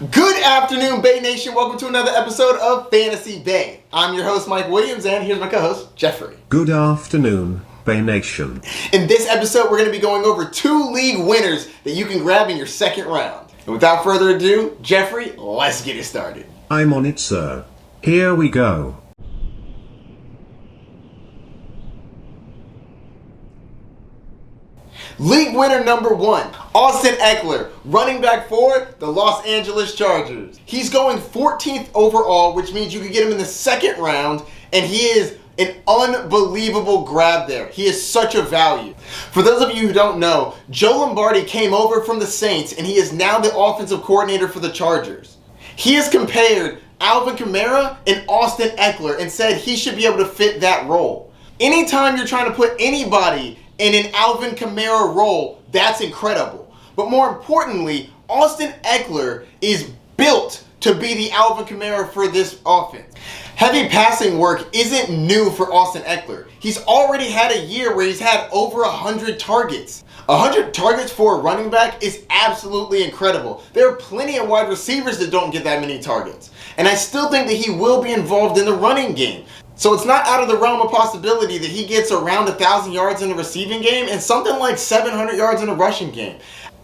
Good afternoon, Bay Nation. Welcome to another episode of Fantasy Bay. I'm your host, Mike Williams, and here's my co-host, Geoffrey. Good afternoon, Bay Nation. In this episode, we're going to be going over 2 league winners that you can grab in your second round. And without further ado, Geoffrey, let's get it started. I'm on it, sir. Here we go. League winner number 1, Austin Ekeler, running back for the Los Angeles Chargers. He's going 14th overall, which means you can get him in the second round, and he is an unbelievable grab there. He is such a value. For those of you who don't know, Joe Lombardi came over from the Saints, and he is now the offensive coordinator for the Chargers. He has compared Alvin Kamara and Austin Ekeler and said he should be able to fit that role. Anytime you're trying to put anybody in an Alvin Kamara role, that's incredible. But more importantly, Austin Ekeler is built to be the Alvin Kamara for this offense. Heavy passing work isn't new for Austin Ekeler. He's already had a year where he's had over 100 targets. 100 targets for a running back is absolutely incredible. There are plenty of wide receivers that don't get that many targets. And I still think that he will be involved in the running game. So it's not out of the realm of possibility that he gets around 1,000 yards in the receiving game and something like 700 yards in the rushing game.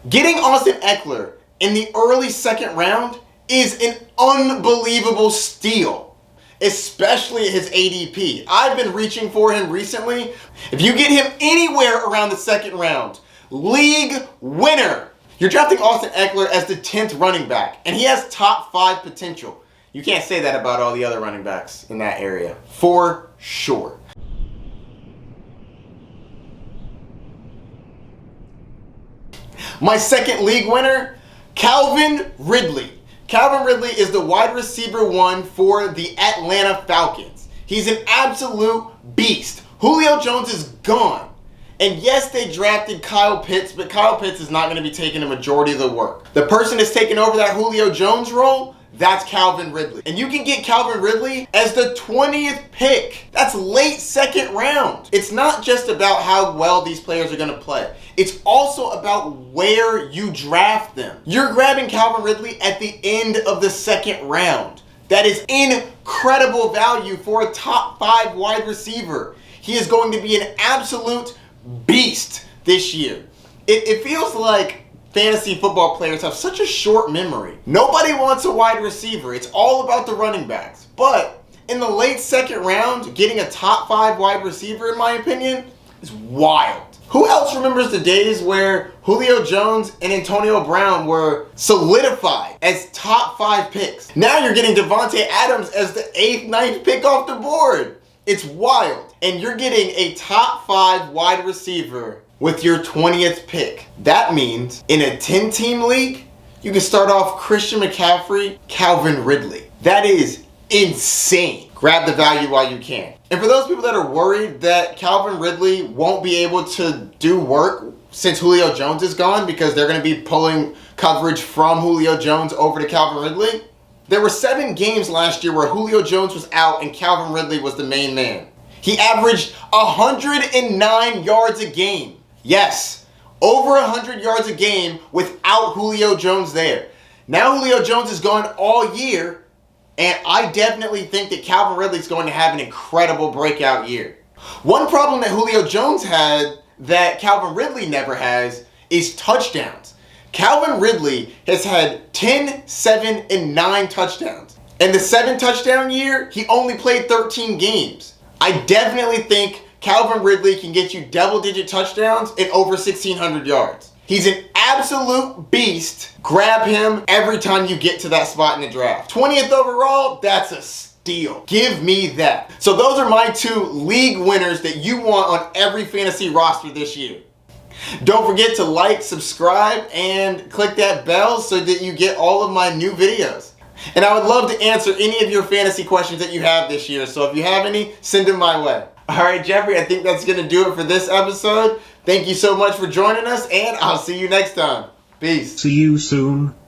Getting Austin Ekeler in the early second round is an unbelievable steal, especially his ADP. I've been reaching for him recently. If you get him anywhere around the second round, league winner. You're drafting Austin Ekeler as the 10th running back, and he has top 5 potential. You can't say that about all the other running backs in that area, for sure. My second league winner, Calvin Ridley. Calvin Ridley is the wide receiver 1 for the Atlanta Falcons. He's an absolute beast. Julio Jones is gone. And yes, they drafted Kyle Pitts, but Kyle Pitts is not going to be taking a majority of the work. The person that's taking over that Julio Jones role, that's Calvin Ridley. And you can get Calvin Ridley as the 20th pick. That's late second round. It's not just about how well these players are going to play. It's also about where you draft them. You're grabbing Calvin Ridley at the end of the second round. That is incredible value for a top 5 wide receiver. He is going to be an absolute beast this year. It feels like fantasy football players have such a short memory. Nobody wants a wide receiver. It's all about the running backs. But in the late second round, getting a top 5 wide receiver, in my opinion, is wild. Who else remembers the days where Julio Jones and Antonio Brown were solidified as top 5 picks? Now you're getting Devontae Adams as the 8th, 9th pick off the board. It's wild. And you're getting a top 5 wide receiver with your 20th pick. That means in a 10-team league, you can start off Christian McCaffrey, Calvin Ridley. That is insane. Grab the value while you can. And for those people that are worried that Calvin Ridley won't be able to do work since Julio Jones is gone because they're going to be pulling coverage from Julio Jones over to Calvin Ridley, there were 7 games last year where Julio Jones was out and Calvin Ridley was the main man. He averaged 109 yards a game. Yes, over 100 yards a game without Julio Jones there. Now Julio Jones is gone all year, and I definitely think that Calvin Ridley is going to have an incredible breakout year. One problem that Julio Jones had that Calvin Ridley never has is touchdowns. Calvin Ridley has had 10, 7, and 9 touchdowns. In the 7 touchdown year, he only played 13 games. I definitely think Calvin Ridley can get you double-digit touchdowns and over 1,600 yards. He's an absolute beast. Grab him every time you get to that spot in the draft. 20th overall, that's a steal. Give me that. So those are my 2 league winners that you want on every fantasy roster this year. Don't forget to like, subscribe, and click that bell so that you get all of my new videos. And I would love to answer any of your fantasy questions that you have this year. So if you have any, send them my way. All right, Geoffrey, I think that's going to do it for this episode. Thank you so much for joining us, and I'll see you next time. Peace. See you soon,